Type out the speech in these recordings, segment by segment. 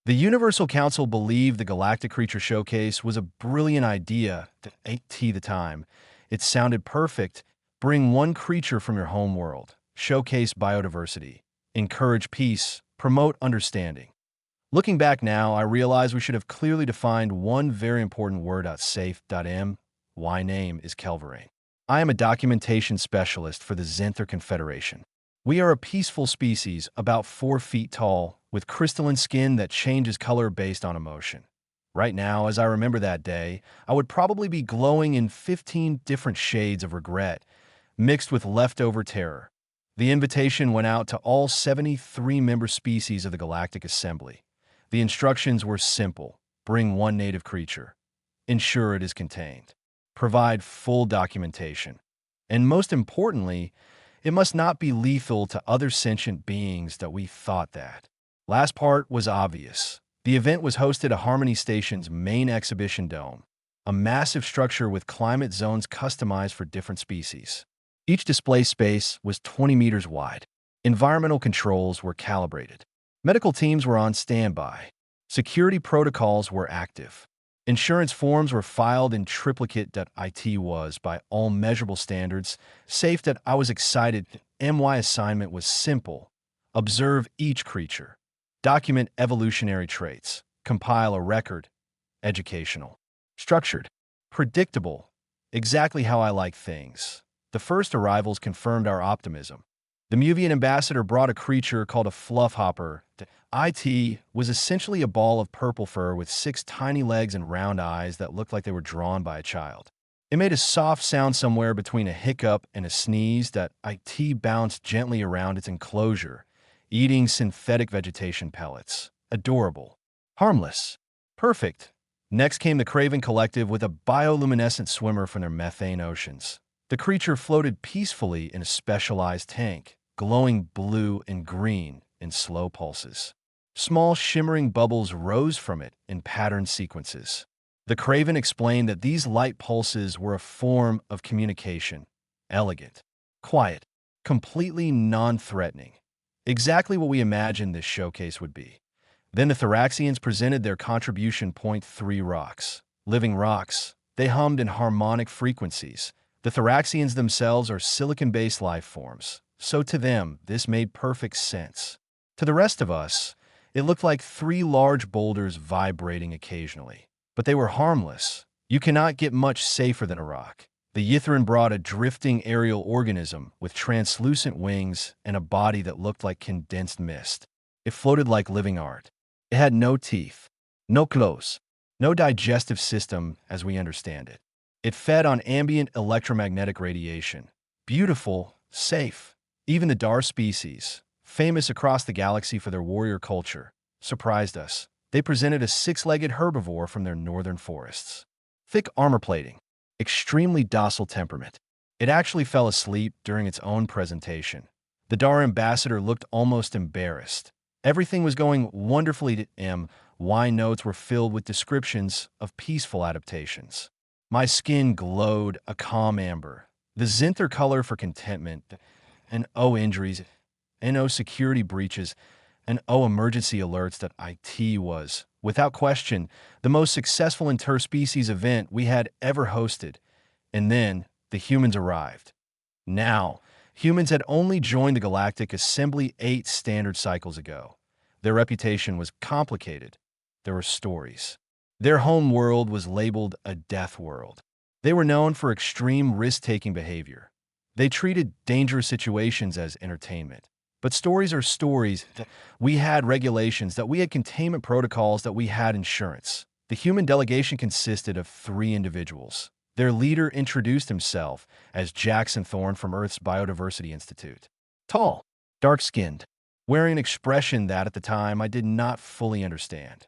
The Universal Council believed the Galactic Creature Showcase was a brilliant idea at the time. It sounded perfect. Bring one creature from your home world, showcase biodiversity, encourage peace, promote understanding. Looking back now, I realize we should have clearly defined one very important word safe.m. My name is Kelverain. I am a documentation specialist for the Zenther Confederation. We are a peaceful species about 4 feet tall, with crystalline skin that changes color based on emotion. Right now, as I remember that day, I would probably be glowing in 15 different shades of regret, mixed with leftover terror. The invitation went out to all 73 member species of the Galactic Assembly. The instructions were simple: bring one native creature, ensure it is contained, provide full documentation, and most importantly, it must not be lethal to other sentient beings that we thought that. Last part was obvious. The event was hosted at Harmony Station's main exhibition dome, a massive structure with climate zones customized for different species. Each display space was 20 meters wide. Environmental controls were calibrated. Medical teams were on standby. Security protocols were active. Insurance forms were filed in triplicate. It was, by all measurable standards, safe. That I was excited. My assignment was simple: observe each creature, document evolutionary traits, compile a record, educational, structured, predictable, exactly how I like things. The first arrivals confirmed our optimism. The Muvian ambassador brought a creature called a fluffhopper. It was essentially a ball of purple fur with 6 tiny legs and round eyes that looked like they were drawn by a child. It made a soft sound somewhere between a hiccup and a sneeze. That it bounced gently around its enclosure, eating synthetic vegetation pellets. Adorable. Harmless. Perfect. Next came the Craven Collective with a bioluminescent swimmer from their methane oceans. The creature floated peacefully in a specialized tank, glowing blue and green in slow pulses. Small shimmering bubbles rose from it in patterned sequences. The Craven explained that these light pulses were a form of communication. Elegant, quiet, completely non-threatening. Exactly what we imagined this showcase would be. Then the Thoraxians presented their contribution. 3 rocks. Living rocks. They hummed in harmonic frequencies. The Thoraxians themselves are silicon-based life forms, so to them, this made perfect sense. To the rest of us, it looked like 3 large boulders vibrating occasionally. But they were harmless. You cannot get much safer than a rock. The Yithrin brought a drifting aerial organism with translucent wings and a body that looked like condensed mist. It floated like living art. It had no teeth, no claws, no digestive system as we understand it. It fed on ambient electromagnetic radiation. Beautiful, safe. Even the Dar species, famous across the galaxy for their warrior culture, surprised us. They presented a 6-legged herbivore from their northern forests. Thick armor plating, extremely docile temperament. It actually fell asleep during its own presentation. The Dar ambassador looked almost embarrassed. Everything was going wonderfully. My notes were filled with descriptions of peaceful adaptations. My skin glowed a calm amber. The Zenther color for contentment, and injuries, and security breaches, and emergency alerts. That it was, without question, the most successful interspecies event we had ever hosted. And then the humans arrived. Now, humans had only joined the Galactic Assembly 8 standard cycles ago. Their reputation was complicated. There were stories. Their home world was labeled a death world. They were known for extreme risk-taking behavior. They treated dangerous situations as entertainment. But stories are stories. We had regulations, that we had containment protocols, that we had insurance. The human delegation consisted of 3 individuals. Their leader introduced himself as Jackson Thorne from Earth's Biodiversity Institute. Tall, dark-skinned, wearing an expression that at the time I did not fully understand.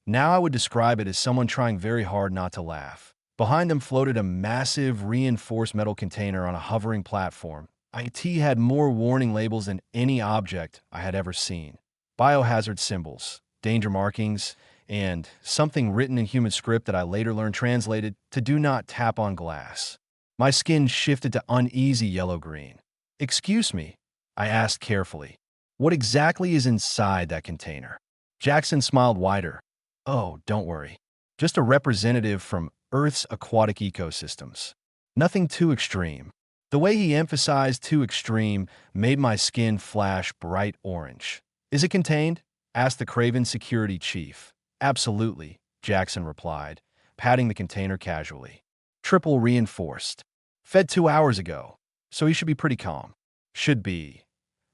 Now I would describe it as someone trying very hard not to laugh. Behind them floated a massive reinforced metal container on a hovering platform. It had more warning labels than any object I had ever seen. Biohazard symbols, danger markings, and something written in human script that I later learned translated to "do not tap on glass." My skin shifted to uneasy yellow-green. "Excuse me," I asked carefully. "What exactly is inside that container?" Jackson smiled wider. Oh, don't worry. Just a representative from Earth's aquatic ecosystems. Nothing too extreme. The way he emphasized too extreme made my skin flash bright orange. Is it contained? Asked the Craven security chief. Absolutely, Jackson replied, patting the container casually. Triple reinforced. Fed 2 hours ago, so he should be pretty calm. Should be.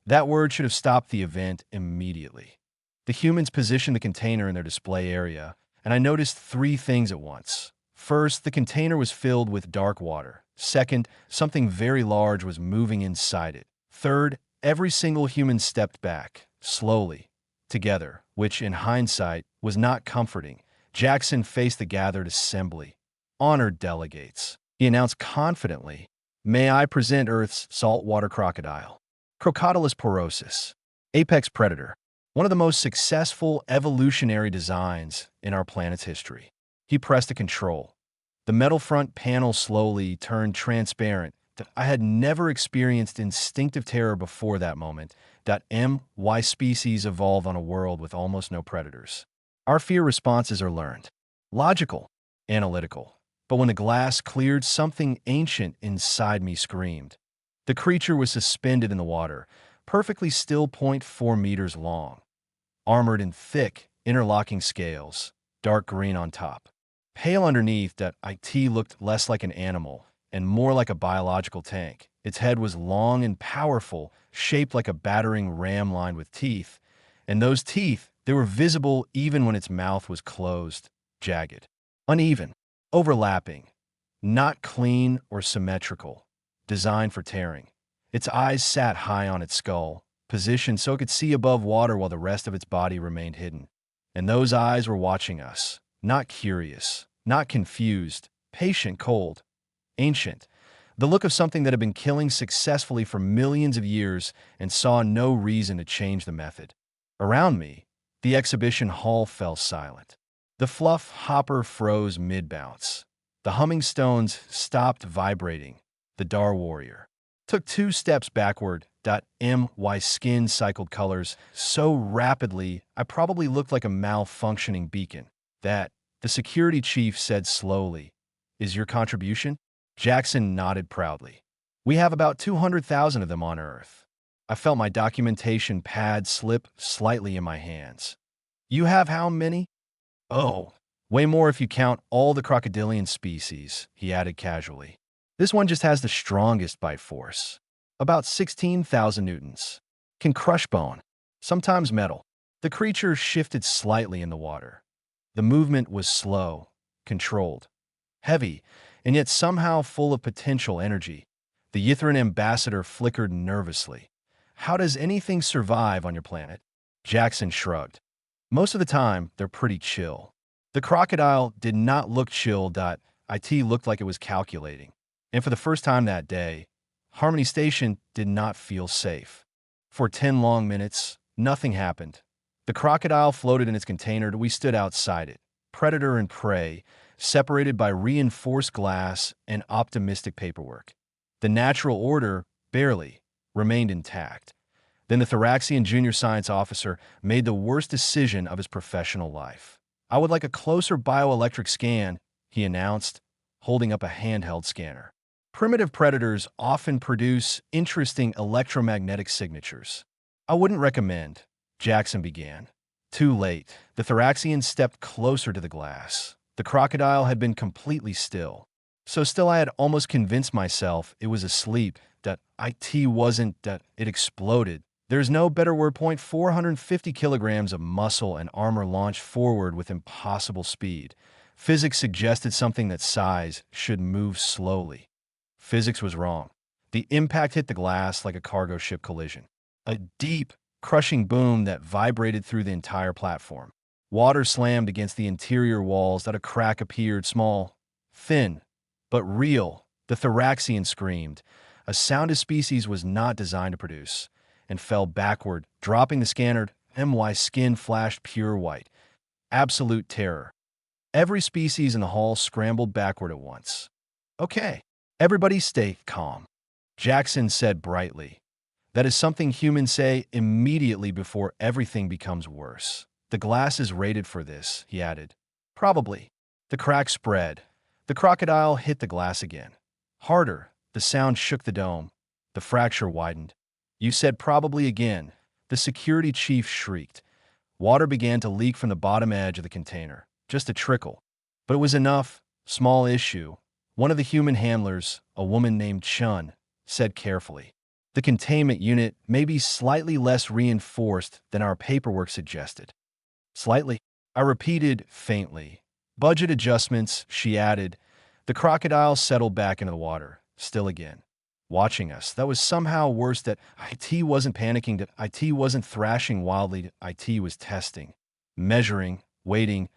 That word should have stopped the event immediately. The humans positioned the container in their display area, and I noticed three things at once. First, the container was filled with dark water. Second, something very large was moving inside it. Third, every single human stepped back, slowly, together, which, in hindsight, was not comforting. Jackson faced the gathered assembly. Honored delegates, he announced confidently, may I present Earth's saltwater crocodile, Crocodylus porosus, apex predator, one of the most successful evolutionary designs in our planet's history. He pressed a control. The metal front panel slowly turned transparent. I had never experienced instinctive terror before that moment. Why species evolve on a world with almost no predators. Our fear responses are learned. Logical, analytical. But when the glass cleared, something ancient inside me screamed. The creature was suspended in the water, perfectly still 0.4 meters long. Armored in thick, interlocking scales, dark green on top. Pale underneath, that IT looked less like an animal and more like a biological tank. Its head was long and powerful, shaped like a battering ram lined with teeth. And those teeth, they were visible even when its mouth was closed, jagged, uneven, overlapping, not clean or symmetrical, designed for tearing. Its eyes sat high on its skull, positioned so it could see above water while the rest of its body remained hidden. And those eyes were watching us. Not curious, not confused, patient, cold, ancient. The look of something that had been killing successfully for millions of years and saw no reason to change the method. Around me, the exhibition hall fell silent. The fluff hopper froze mid-bounce. The humming stones stopped vibrating. The Dar Warrior took 2 steps backward. My skin cycled colors so rapidly I probably looked like a malfunctioning beacon. That, the security chief said slowly, is your contribution? Jackson nodded proudly. We have about 200,000 of them on Earth. I felt my documentation pad slip slightly in my hands. You have how many? Oh, way more if you count all the crocodilian species, he added casually. This one just has the strongest bite force. About 16,000 newtons. Can crush bone, sometimes metal. The creature shifted slightly in the water. The movement was slow, controlled, heavy, and yet somehow full of potential energy. The Yithrin ambassador flickered nervously. How does anything survive on your planet? Jackson shrugged. Most of the time, they're pretty chill. The crocodile did not look chill. It looked like it was calculating. And for the first time that day, Harmony Station did not feel safe. For 10 long minutes, nothing happened. The crocodile floated in its container. We stood outside it, predator and prey, separated by reinforced glass and optimistic paperwork. The natural order, barely, remained intact. Then the Thoraxian junior science officer made the worst decision of his professional life. I would like a closer bioelectric scan, he announced, holding up a handheld scanner. Primitive predators often produce interesting electromagnetic signatures. I wouldn't recommend, Jackson began. Too late. The Thoraxian stepped closer to the glass. The crocodile had been completely still. So still I had almost convinced myself it was asleep, that it wasn't, that it exploded. There's no better word. 450 kilograms of muscle and armor launched forward with impossible speed. Physics suggested something that size should move slowly. Physics was wrong. The impact hit the glass like a cargo ship collision. A deep, crushing boom that vibrated through the entire platform. Water slammed against the interior walls. That a crack appeared, small, thin, but real. The Thoraxian screamed, a sound his species was not designed to produce, and fell backward, dropping the scanner. My skin flashed pure white. Absolute terror. Every species in the hall scrambled backward at once. Okay, everybody stay calm, Jackson said brightly. That is something humans say immediately before everything becomes worse. The glass is rated for this, he added. Probably. The crack spread. The crocodile hit the glass again. Harder. The sound shook the dome. The fracture widened. You said probably again. The security chief shrieked. Water began to leak from the bottom edge of the container. Just a trickle. But it was enough. Small issue. One of the human handlers, a woman named Chun, said carefully. The containment unit may be slightly less reinforced than our paperwork suggested. Slightly, I repeated faintly. Budget adjustments, she added. The crocodile settled back into the water, still again. Watching us, that was somehow worse that IT wasn't panicking, that IT wasn't thrashing wildly, that IT was testing, measuring, waiting.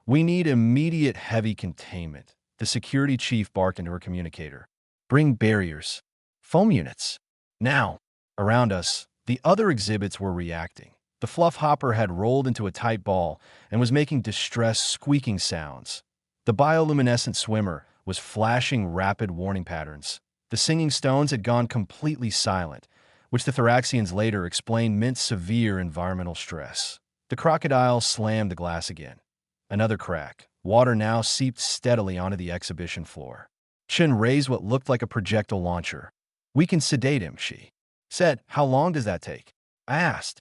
We need immediate heavy containment. The security chief barked into her communicator. Bring barriers. Foam units. Now, around us, the other exhibits were reacting. The fluff hopper had rolled into a tight ball and was making distressed squeaking sounds. The bioluminescent swimmer was flashing rapid warning patterns. The singing stones had gone completely silent, which the Thoraxians later explained meant severe environmental stress. The crocodile slammed the glass again. Another crack. Water now seeped steadily onto the exhibition floor. Chen raised what looked like a projectile launcher. We can sedate him, she said. How long does that take? I asked.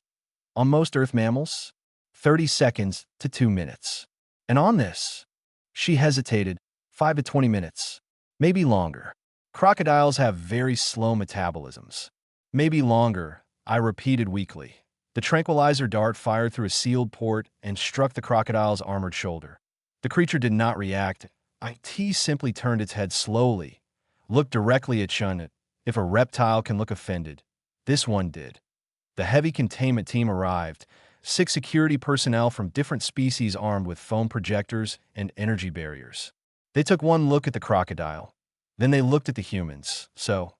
On most Earth mammals, 30 seconds to 2 minutes. And on this, she hesitated, 5 to 20 minutes. Maybe longer. Crocodiles have very slow metabolisms. Maybe longer, I repeated weakly. The tranquilizer dart fired through a sealed port and struck the crocodile's armored shoulder. The creature did not react. IT simply turned its head slowly, looked directly at Chun. If a reptile can look offended, this one did. The heavy containment team arrived, 6 security personnel from different species armed with foam projectors and energy barriers. They took one look at the crocodile. Then they looked at the humans. So,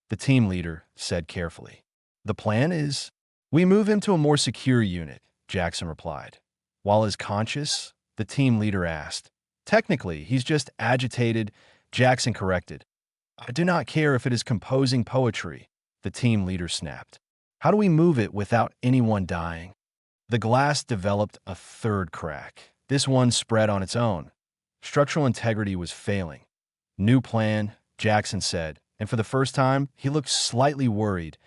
the team leader said carefully. The plan is, we move him to a more secure unit, Jackson replied. While is conscious? The team leader asked. Technically, he's just agitated, Jackson corrected. I do not care if it is composing poetry, the team leader snapped. How do we move it without anyone dying? The glass developed a third crack. This one spread on its own. Structural integrity was failing. New plan, Jackson said, and for the first time, he looked slightly worried,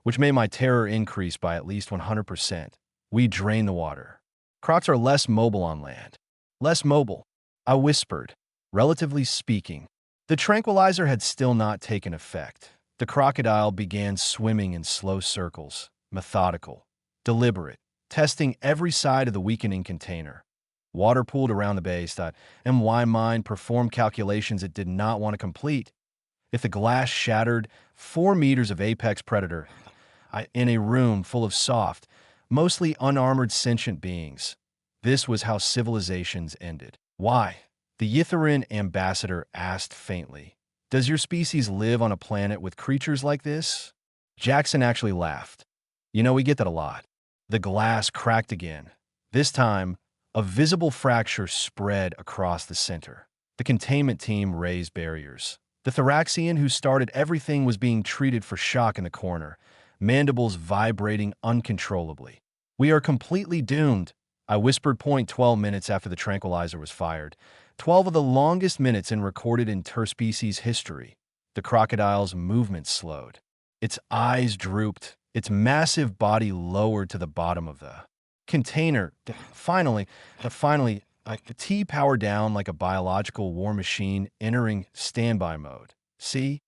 which made my terror increase by at least 100%. We drain the water. Crocs are less mobile on land. Less mobile, I whispered. Relatively speaking, the tranquilizer had still not taken effect. The crocodile began swimming in slow circles, methodical, deliberate, testing every side of the weakening container. Water pooled around the base. My mind performed calculations it did not want to complete. If the glass shattered, 4 meters of apex predator, in a room full of soft, mostly unarmored sentient beings. This was how civilizations ended. Why? The Ytharin ambassador asked faintly. Does your species live on a planet with creatures like this? Jackson actually laughed. We get that a lot. The glass cracked again. This time, a visible fracture spread across the center. The containment team raised barriers. The Thoraxian who started everything was being treated for shock in the corner, mandibles vibrating uncontrollably. We are completely doomed, I whispered. 12 minutes after the tranquilizer was fired. 12 of the longest minutes in recorded interspecies history. The crocodile's movement slowed. Its eyes drooped, its massive body lowered to the bottom of the container. Finally, the T powered down like a biological war machine entering standby mode. See?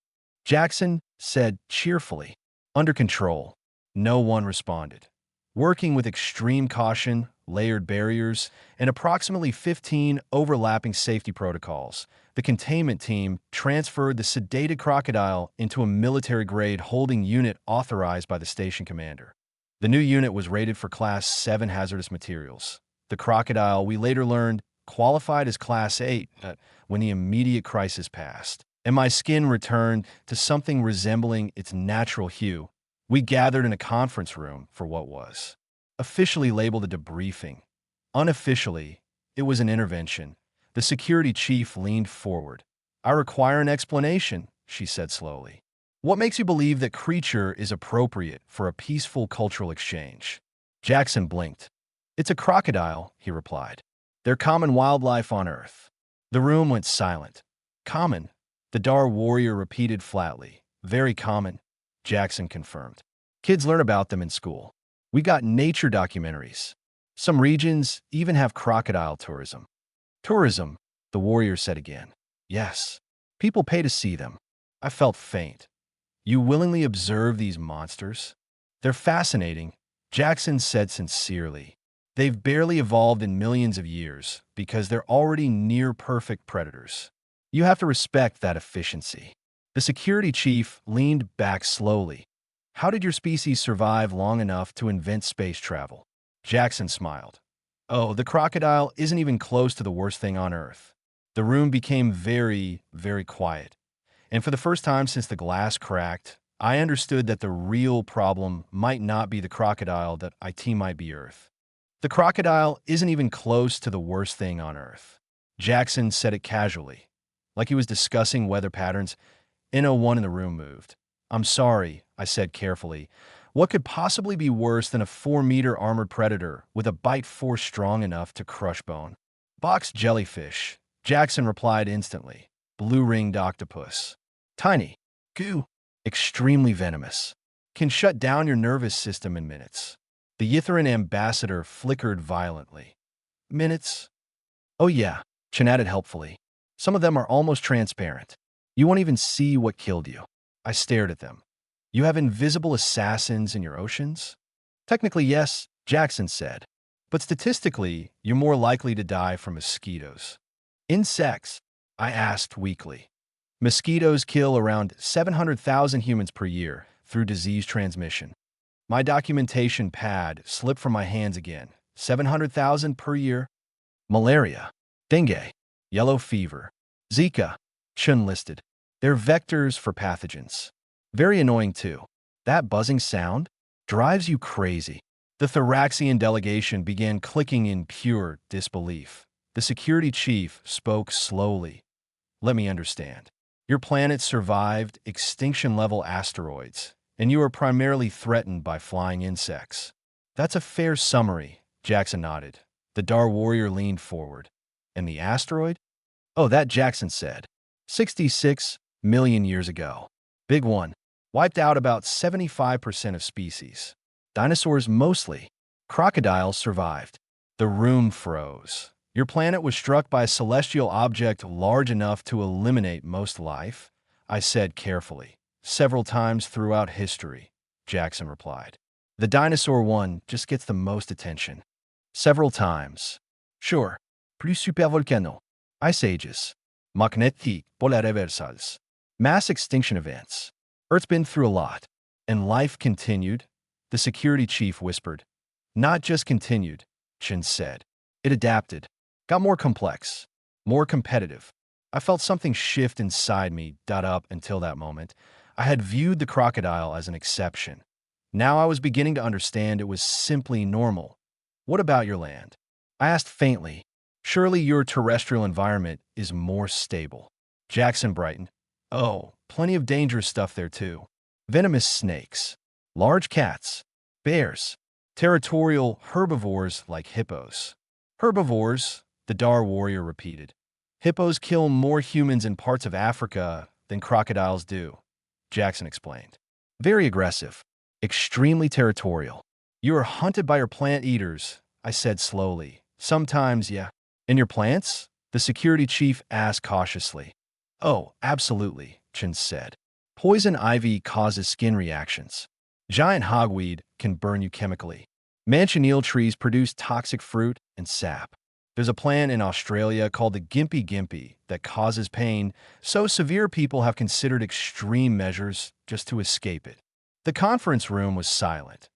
Jackson said cheerfully. Under control. No one responded. Working with extreme caution, layered barriers, and approximately 15 overlapping safety protocols, the containment team transferred the sedated crocodile into a military-grade holding unit authorized by the station commander. The new unit was rated for Class 7 hazardous materials. The crocodile, we later learned, qualified as Class 8 when the immediate crisis passed, and my skin returned to something resembling its natural hue. We gathered in a conference room for what was officially labeled a debriefing. Unofficially, it was an intervention. The security chief leaned forward. I require an explanation, she said slowly. What makes you believe that creature is appropriate for a peaceful cultural exchange? Jackson blinked. It's a crocodile, he replied. They're common wildlife on Earth. The room went silent. Common, the Dar warrior repeated flatly. Very common, Jackson confirmed. Kids learn about them in school. We got nature documentaries. Some regions even have crocodile tourism. Tourism, the warrior said again. Yes. People pay to see them. I felt faint. You willingly observe these monsters? They're fascinating, Jackson said sincerely. They've barely evolved in millions of years because they're already near-perfect predators. You have to respect that efficiency. The security chief leaned back slowly. How did your species survive long enough to invent space travel? Jackson smiled. Oh, the crocodile isn't even close to the worst thing on Earth. The room became very, very quiet. And for the first time since the glass cracked, I understood that the real problem might not be the crocodile, that it might be Earth. The crocodile isn't even close to the worst thing on Earth. Jackson said it casually, like he was discussing weather patterns. No one in the room moved. I'm sorry, I said carefully. What could possibly be worse than a 4-meter armored predator with a bite force strong enough to crush bone? Box jellyfish, Jackson replied instantly. Blue-ringed octopus. Tiny. Goo. Extremely venomous. Can shut down your nervous system in minutes. The Ythryn ambassador flickered violently. Minutes? Oh yeah, Chen added helpfully. Some of them are almost transparent. You won't even see what killed you. I stared at them. You have invisible assassins in your oceans? Technically, yes, Jackson said. But statistically, you're more likely to die from mosquitoes. Insects? I asked weakly. Mosquitoes kill around 700,000 humans per year through disease transmission. My documentation pad slipped from my hands again. 700,000 per year? Malaria, dengue, yellow fever, Zika, Chun listed. They're vectors for pathogens. Very annoying too. That buzzing sound drives you crazy. The Thoraxian delegation began clicking in pure disbelief. The security chief spoke slowly. Let me understand. Your planet survived extinction-level asteroids, and you are primarily threatened by flying insects. That's a fair summary, Jackson nodded. The Dar warrior leaned forward. And the asteroid? Oh, that, Jackson said. 66 million years ago. Big one. Wiped out about 75% of species. Dinosaurs mostly. Crocodiles survived. The room froze. Your planet was struck by a celestial object large enough to eliminate most life? I said carefully. Several times throughout history, Jackson replied. The dinosaur one just gets the most attention. Several times. Sure. Plus supervolcano. Ice ages. Magnetic polar reversals. Mass extinction events. Earth's been through a lot. And life continued, the security chief whispered. Not just continued, Chen said. It adapted. Got more complex. More competitive. I felt something shift inside me. Up until that moment, I had viewed the crocodile as an exception. Now I was beginning to understand it was simply normal. What about your land? I asked faintly. Surely your terrestrial environment is more stable. Jackson brightened. Oh, plenty of dangerous stuff there too. Venomous snakes, large cats, bears, territorial herbivores like hippos. Herbivores, the Dar warrior repeated. Hippos kill more humans in parts of Africa than crocodiles do, Jackson explained. Very aggressive, extremely territorial. You are hunted by your plant eaters, I said slowly. Sometimes, yeah. And your plants? The security chief asked cautiously. Oh, absolutely, Chen said. Poison ivy causes skin reactions. Giant hogweed can burn you chemically. Manchineel trees produce toxic fruit and sap. There's a plant in Australia called the gimpy gimpy that causes pain, so severe people have considered extreme measures just to escape it. The conference room was silent.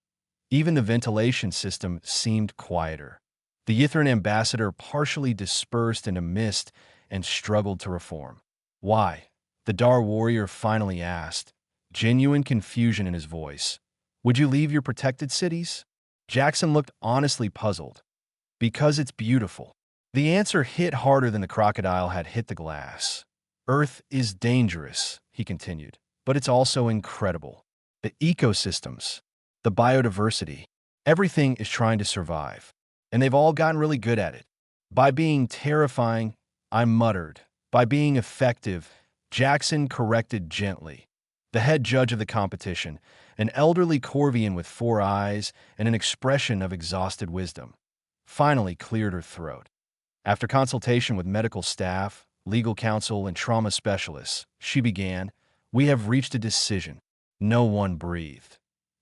Even the ventilation system seemed quieter. The Ythryn ambassador partially dispersed in a mist and struggled to reform. Why? The Dar warrior finally asked, genuine confusion in his voice. Would you leave your protected cities? Jackson looked honestly puzzled. Because it's beautiful. The answer hit harder than the crocodile had hit the glass. Earth is dangerous, he continued, but it's also incredible. The ecosystems, the biodiversity, everything is trying to survive. and they've all gotten really good at it. By being terrifying, I muttered. By being effective, Jackson corrected gently. The head judge of the competition, an elderly Corvian with 4 eyes and an expression of exhausted wisdom, finally cleared her throat. After consultation with medical staff, legal counsel, and trauma specialists, she began, "We have reached a decision." No one breathed.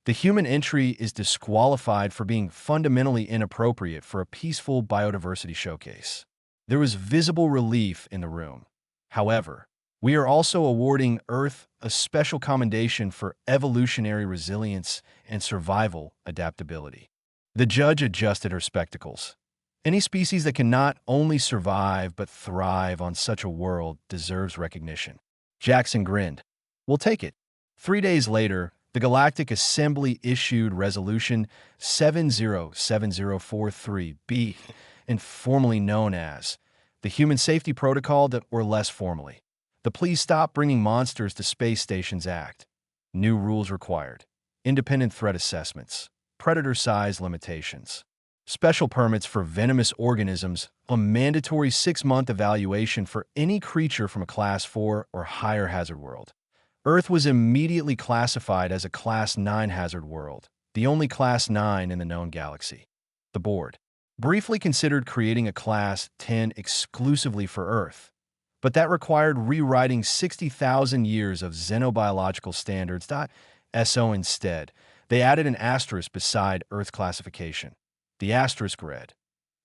The human entry is disqualified for being fundamentally inappropriate for a peaceful biodiversity showcase. There was visible relief in the room. However, we are also awarding Earth a special commendation for evolutionary resilience and survival adaptability. The judge adjusted her spectacles. Any species that can not only survive but thrive on such a world deserves recognition. Jackson grinned. "We'll take it." 3 days later, the Galactic Assembly issued Resolution 707043B, informally known as the Human Safety Protocol, or less formally, the Please Stop Bringing Monsters to Space Stations Act. New rules required: independent threat assessments, predator size limitations, special permits for venomous organisms, a mandatory 6-month evaluation for any creature from a Class 4 or higher hazard world. Earth was immediately classified as a Class 9 hazard world, the only Class 9 in the known galaxy. The board briefly considered creating a Class 10 exclusively for Earth, but that required rewriting 60,000 years of xenobiological standards. So instead, they added an asterisk beside Earth classification. The asterisk read,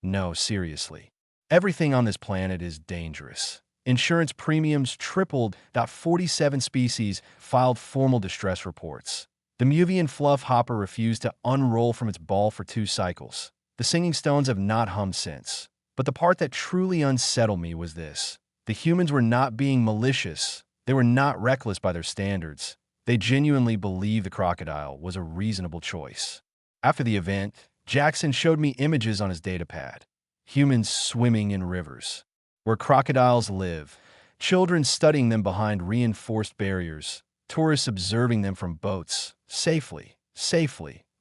"No, seriously. Everything on this planet is dangerous." Insurance premiums tripled. 47 species filed formal distress reports. The Muvian fluff hopper refused to unroll from its ball for 2 cycles. The singing stones have not hummed since. But the part that truly unsettled me was this. The humans were not being malicious. They were not reckless by their standards. They genuinely believed the crocodile was a reasonable choice. After the event, Jackson showed me images on his datapad. Humans swimming in rivers, where crocodiles live, children studying them behind reinforced barriers, tourists observing them from boats. Safely,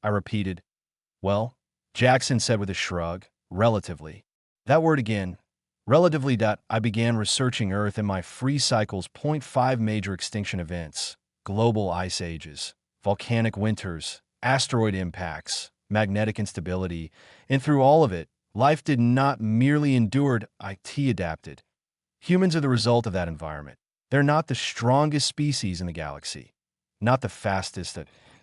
I repeated. "Well," Jackson said with a shrug, "relatively." That word again, relatively. I began researching Earth in my free cycles. 5 major extinction events, global ice ages, volcanic winters, asteroid impacts, magnetic instability, and through all of it, life did not merely endure, it adapted. Humans are the result of that environment. They're not the strongest species in the galaxy, not the fastest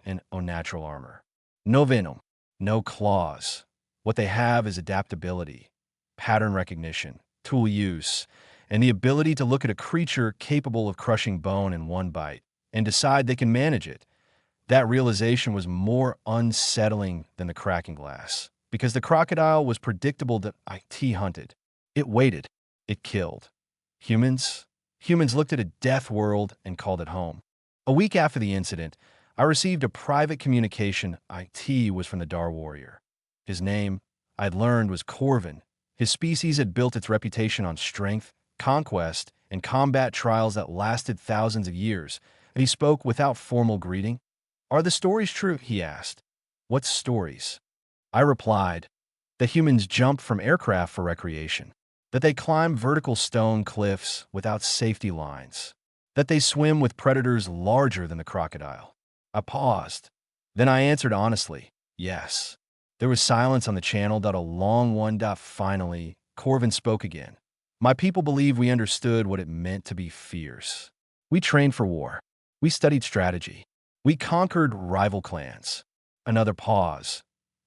in natural armor. No venom, no claws. What they have is adaptability, pattern recognition, tool use, and the ability to look at a creature capable of crushing bone in one bite and decide they can manage it. That realization was more unsettling than the cracking glass, because the crocodile was predictable. It hunted. It waited. It killed. Humans looked at a death world and called it home. A week after the incident, I received a private communication. It was from the Dar Warrior. His name, I'd learned, was Corvin. His species had built its reputation on strength, conquest, and combat trials that lasted thousands of years, and he spoke without formal greeting. "Are the stories true?" he asked. "What stories?" I replied, that humans jumped from aircraft for recreation, that they climb vertical stone cliffs without safety lines, that they swim with predators larger than the crocodile. I paused. Then I answered honestly, yes. There was silence on the channel. A long one. Finally, Corvin spoke again. "My people believe we understood what it meant to be fierce. We trained for war. We studied strategy. We conquered rival clans." Another pause.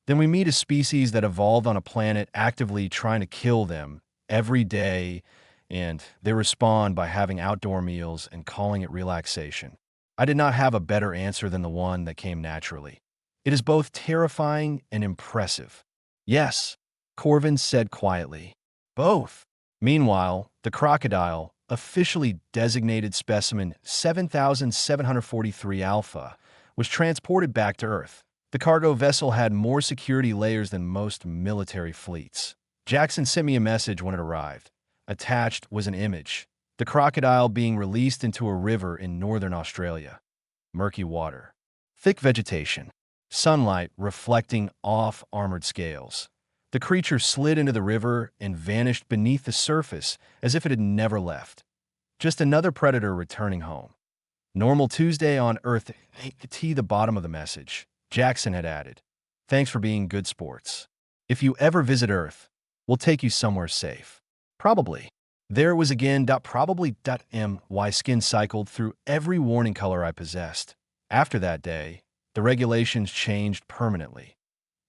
"Then we meet a species that evolved on a planet actively trying to kill them every day, and they respond by having outdoor meals and calling it relaxation." I did not have a better answer than the one that came naturally. It is both terrifying and impressive. "Yes," Corvin said quietly. "Both." Meanwhile, the crocodile, officially designated specimen 7743 Alpha, was transported back to Earth. The cargo vessel had more security layers than most military fleets. Jackson sent me a message when it arrived. Attached was an image. The crocodile being released into a river in northern Australia. Murky water. Thick vegetation. Sunlight reflecting off armored scales. The creature slid into the river and vanished beneath the surface as if it had never left. Just another predator returning home. Normal Tuesday on Earth. T the bottom of the message. Jackson had added. Thanks for being good sports. If you ever visit Earth, we'll take you somewhere safe. Probably. There was again. Probably. My skin cycled through every warning color I possessed. After that day, the regulations changed permanently.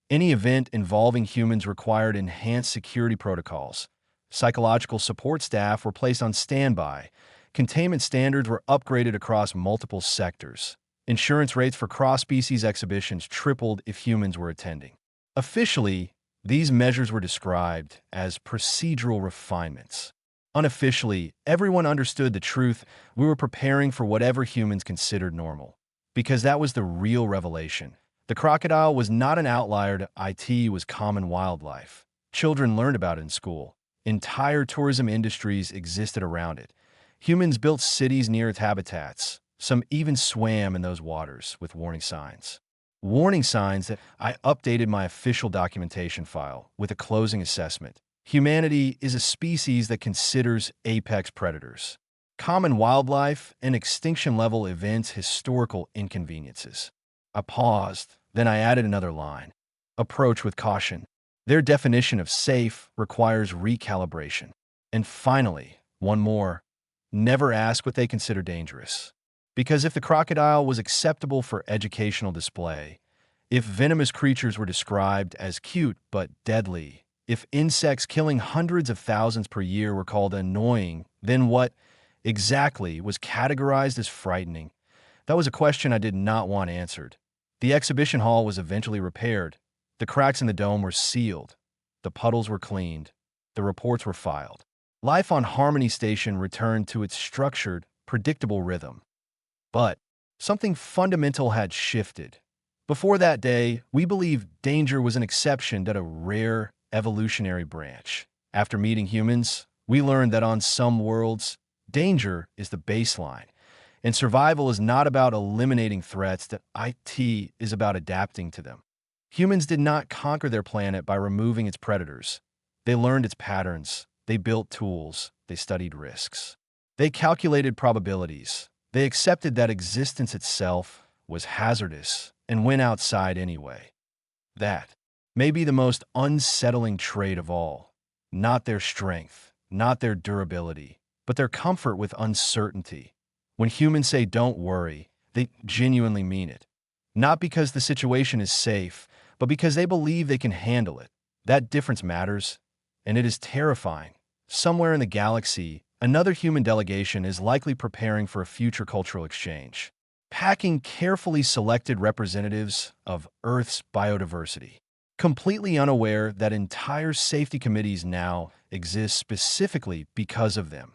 Any event involving humans required enhanced security protocols. Psychological support staff were placed on standby. Containment standards were upgraded across multiple sectors. Insurance rates for cross-species exhibitions tripled if humans were attending. Officially, these measures were described as procedural refinements. Unofficially, everyone understood the truth. We were preparing for whatever humans considered normal. Because that was the real revelation. The crocodile was not an outlier. It was common wildlife. Children learned about it in school. Entire tourism industries existed around it. Humans built cities near its habitats. Some even swam in those waters with warning signs. Warning signs that I updated my official documentation file with a closing assessment. Humanity is a species that considers apex predators. Common wildlife and extinction-level events historical inconveniences. I paused, then I added another line. Approach with caution. Their definition of safe requires recalibration. And finally, one more. Never ask what they consider dangerous. Because if the crocodile was acceptable for educational display, if venomous creatures were described as cute but deadly, if insects killing hundreds of thousands per year were called annoying, then what exactly was categorized as frightening? That was a question I did not want answered. The exhibition hall was eventually repaired. The cracks in the dome were sealed. The puddles were cleaned. The reports were filed. Life on Harmony Station returned to its structured, predictable rhythm. But something fundamental had shifted. Before that day, we believed danger was an exception to a rare evolutionary branch. After meeting humans, we learned that on some worlds, danger is the baseline, and survival is not about eliminating threats, that it is about adapting to them. Humans did not conquer their planet by removing its predators. They learned its patterns. They built tools. They studied risks. They calculated probabilities. They accepted that existence itself was hazardous and went outside anyway. That may be the most unsettling trait of all. Not their strength, not their durability, but their comfort with uncertainty. When humans say don't worry, they genuinely mean it. Not because the situation is safe, but because they believe they can handle it. That difference matters, and it is terrifying. Somewhere in the galaxy, another human delegation is likely preparing for a future cultural exchange, packing carefully selected representatives of Earth's biodiversity, completely unaware that entire safety committees now exist specifically because of them.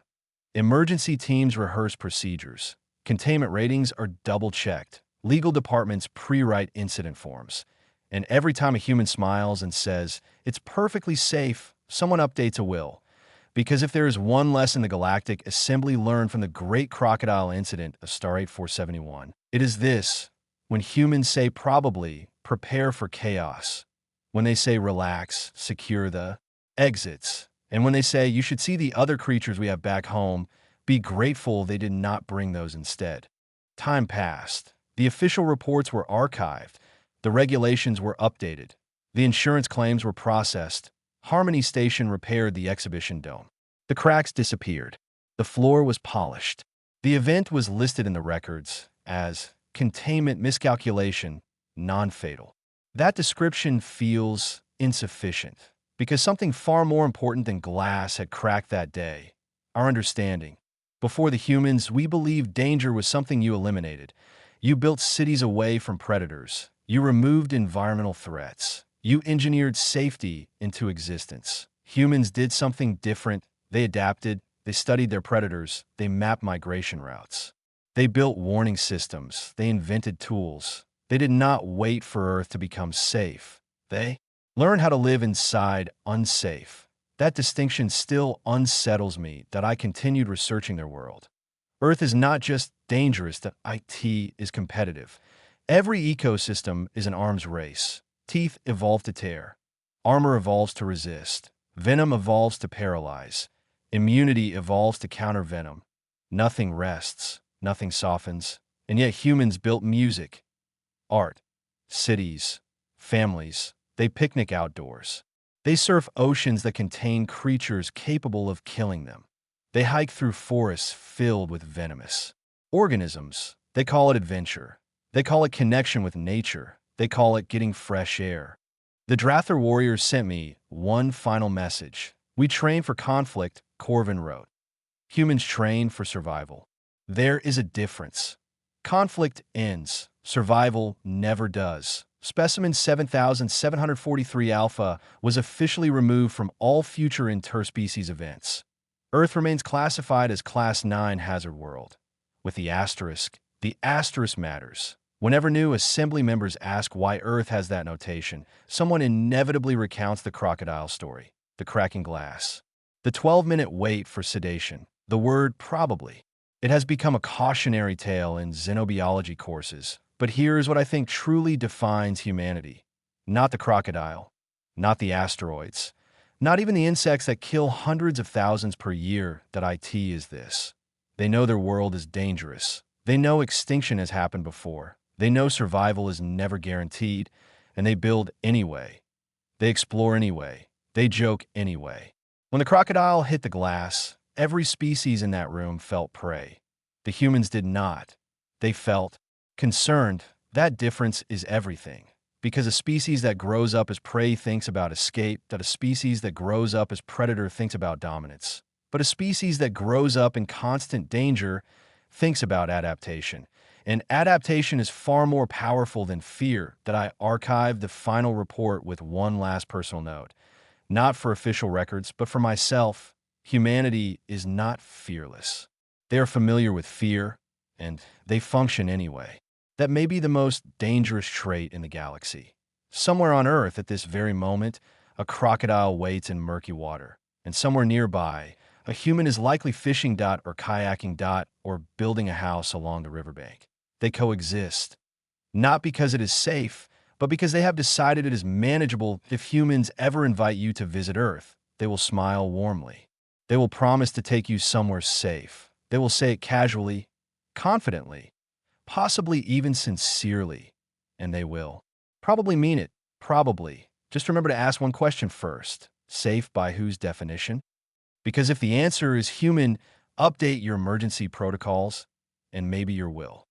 Emergency teams rehearse procedures. Containment ratings are double-checked. Legal departments pre-write incident forms. And every time a human smiles and says, "It's perfectly safe," someone updates a will. Because if there is one lesson the Galactic Assembly learned from the Great Crocodile Incident of Star 8471, it is this. When humans say probably, prepare for chaos. When they say relax, secure the exits. And when they say you should see the other creatures we have back home, be grateful they did not bring those instead. Time passed. The official reports were archived. The regulations were updated. The insurance claims were processed. Harmony Station repaired the exhibition dome. The cracks disappeared. The floor was polished. The event was listed in the records as containment miscalculation, non-fatal. That description feels insufficient because something far more important than glass had cracked that day. Our understanding. Before the humans, we believed danger was something you eliminated. You built cities away from predators. You removed environmental threats. You engineered safety into existence. Humans did something different. They adapted. They studied their predators. They mapped migration routes. They built warning systems. They invented tools. They did not wait for Earth to become safe. They learned how to live inside unsafe. That distinction still unsettles me that I continued researching their world. Earth is not just dangerous, that it is competitive. Every ecosystem is an arms race. Teeth evolve to tear. Armor evolves to resist. Venom evolves to paralyze. Immunity evolves to counter venom. Nothing rests. Nothing softens. And yet humans built music, art, cities, families. They picnic outdoors. They surf oceans that contain creatures capable of killing them. They hike through forests filled with venomous organisms. They call it adventure. They call it connection with nature. They call it getting fresh air. The Drather warriors sent me one final message. We train for conflict, Corvin wrote. Humans train for survival. There is a difference. Conflict ends. Survival never does. Specimen 7743 Alpha was officially removed from all future interspecies events. Earth remains classified as Class 9 Hazard World. With the asterisk matters. Whenever new assembly members ask why Earth has that notation, someone inevitably recounts the crocodile story, the cracking glass, the 12-minute wait for sedation, the word probably. It has become a cautionary tale in xenobiology courses, but here's what I think truly defines humanity. Not the crocodile, not the asteroids, not even the insects that kill hundreds of thousands per year. That IT is this. They know their world is dangerous. They know extinction has happened before. They know survival is never guaranteed, and they build anyway. They explore anyway. They joke anyway. When the crocodile hit the glass, every species in that room felt prey. The humans did not. They felt concerned. That difference is everything. Because a species that grows up as prey thinks about escape, that a species that grows up as predator thinks about dominance. But a species that grows up in constant danger thinks about adaptation. And adaptation is far more powerful than fear. That I archived the final report with one last personal note. Not for official records, but for myself. Humanity is not fearless. They are familiar with fear, and they function anyway. That may be the most dangerous trait in the galaxy. Somewhere on Earth at this very moment, a crocodile waits in murky water. And somewhere nearby, a human is likely fishing or kayaking or building a house along the riverbank. They coexist. Not because it is safe, but because they have decided it is manageable. If humans ever invite you to visit Earth, they will smile warmly. They will promise to take you somewhere safe. They will say it casually, confidently, possibly even sincerely, and they will. Probably mean it, probably. Just remember to ask one question first. Safe by whose definition? Because if the answer is human, update your emergency protocols, and maybe your will.